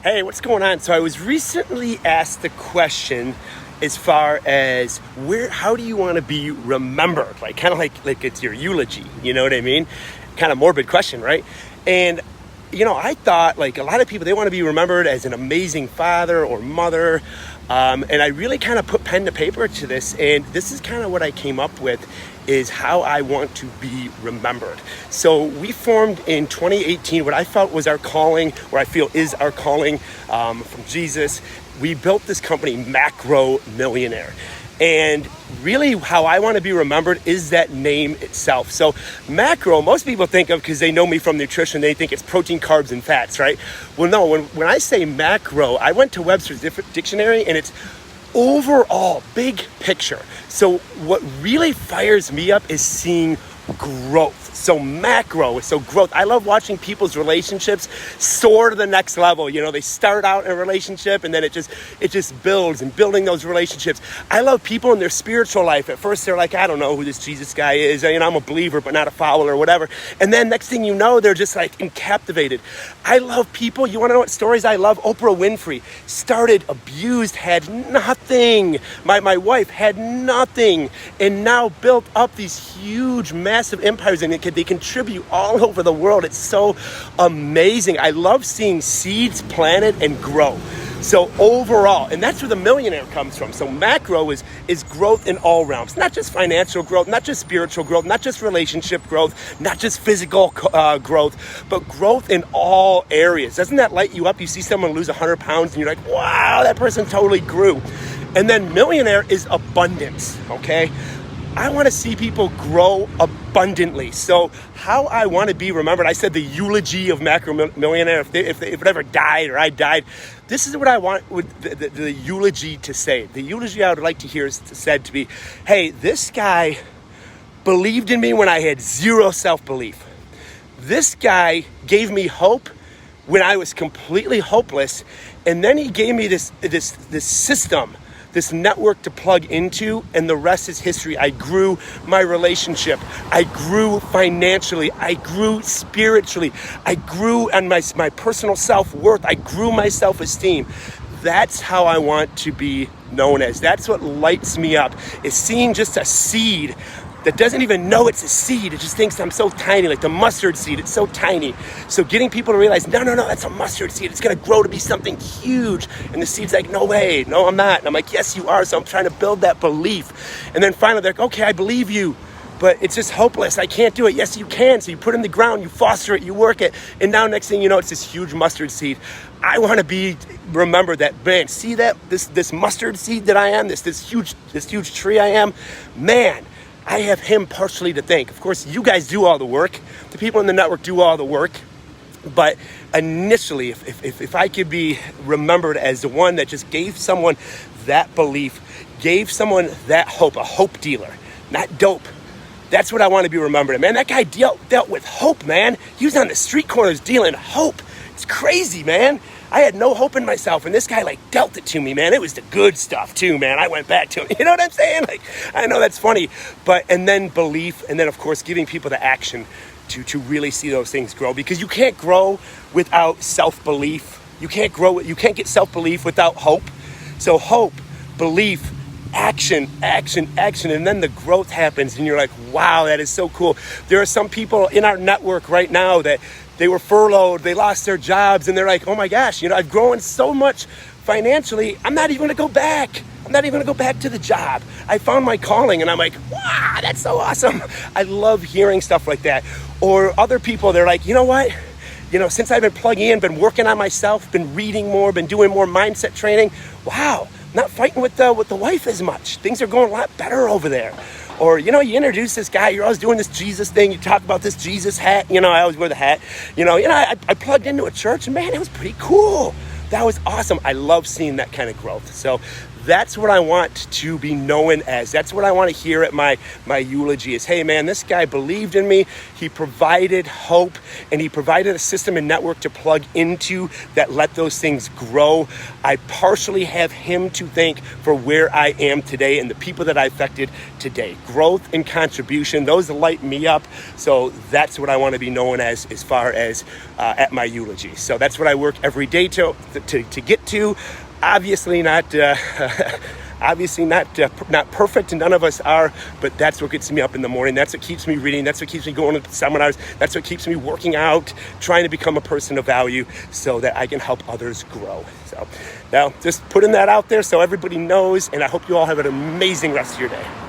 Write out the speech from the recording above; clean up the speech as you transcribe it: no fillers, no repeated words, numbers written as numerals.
Hey, what's going on? So I was recently asked the question as far as how do you want to be remembered? Like kind of like it's your eulogy, you know what I mean? Kind of morbid question, right? And I thought like a lot of people, they want to be remembered as an amazing father or mother. And I really kind of put pen to paper to this, and this is kind of what I came up with is how I want to be remembered. So we formed in 2018 what I felt was our calling, or I feel is our calling from Jesus. We built this company, Macro Millionaire. And really how I want to be remembered is that name itself. So macro, most people think of, because they know me from nutrition, they think it's protein, carbs, and fats, right? Well, no, when I say macro, I went to Webster's dictionary and it's overall, big picture. So what really fires me up is seeing growth. So macro, so growth. I love watching people's relationships soar to the next level. They start out in a relationship and then it just builds, and building those relationships. I love people in their spiritual life. At first they're like, I don't know who this Jesus guy is. I'm a believer, but not a follower or whatever. And then next thing you know, they're just like captivated. I love people. You want to know what stories I love? Oprah Winfrey started abused, had nothing. My wife had nothing, and now built up these huge, massive empires, and they contribute all over the world. It's so amazing. I love seeing seeds planted and grow. So overall, and that's where the millionaire comes from. So macro is growth in all realms, not just financial growth, not just spiritual growth, not just relationship growth, not just physical growth, but growth in all areas. Doesn't that light you up? You see someone lose 100 pounds and you're like, wow, that person totally grew. And then millionaire is abundance, okay? I want to see people grow abundantly. So how I want to be remembered, I said the eulogy of Macro Millionaire, if it ever died or I died, this is what I want with the eulogy to say. The eulogy I would like to hear is said to be, hey, this guy believed in me when I had zero self-belief. This guy gave me hope when I was completely hopeless. And then he gave me this system, this network to plug into, and the rest is history. I grew my relationship. I grew financially. I grew spiritually. I grew on my personal self-worth. I grew my self-esteem. That's how I want to be known as. That's what lights me up, is seeing just a seed that doesn't even know it's a seed. It just thinks I'm so tiny, like the mustard seed. It's so tiny. So getting people to realize, no, that's a mustard seed. It's going to grow to be something huge. And the seed's like, no way, no, I'm not. And I'm like, yes, you are. So I'm trying to build that belief. And then finally they're like, okay, I believe you, but it's just hopeless. I can't do it. Yes, you can. So you put it in the ground, you foster it, you work it. And now next thing you know, it's this huge mustard seed. I want to remember that, man, see that, this mustard seed that I am, this huge tree I am, man, I have him partially to thank. Of course, you guys do all the work. The people in the network do all the work. But initially, if I could be remembered as the one that just gave someone that belief, gave someone that hope, a hope dealer, not dope. That's what I want to be remembered. Man, that guy dealt with hope, man. He was on the street corners dealing hope. It's crazy, man. I had no hope in myself, and this guy dealt it to me, man. It was the good stuff too, man. I went back to him. You know what I'm saying? I know that's funny, and then belief, and then of course giving people the action to really see those things grow, because you can't grow without self-belief. You can't get self-belief without hope. So hope, belief, action, and then the growth happens, and you're like, wow, that is so cool. There are some people in our network right now that they were furloughed, they lost their jobs, and they're like, oh my gosh, I've grown so much financially, I'm not even going to go back. I'm not even going to go back to the job. I found my calling, and I'm like, wow, that's so awesome. I love hearing stuff like that. Or other people, they're like, you know what? Since I've been plugging in, been working on myself, been reading more, been doing more mindset training, wow, not fighting with the wife as much. Things are going a lot better over there. Or, you introduce this guy, you're always doing this Jesus thing, you talk about this Jesus hat, I always wear the hat. I plugged into a church, and man, it was pretty cool. That was awesome. I love seeing that kind of growth. So that's what I want to be known as. That's what I want to hear at my eulogy is, hey man, this guy believed in me. He provided hope, and he provided a system and network to plug into that let those things grow. I partially have him to thank for where I am today and the people that I affected today. Growth and contribution, those light me up. So that's what I want to be known as far as at my eulogy. So that's what I work every day to get to. Obviously not not perfect, and none of us are, but that's what gets me up in the morning. That's what keeps me reading. That's what keeps me going to seminars. That's what keeps me working out, trying to become a person of value so that I can help others grow. So now just putting that out there so everybody knows, and I hope you all have an amazing rest of your day.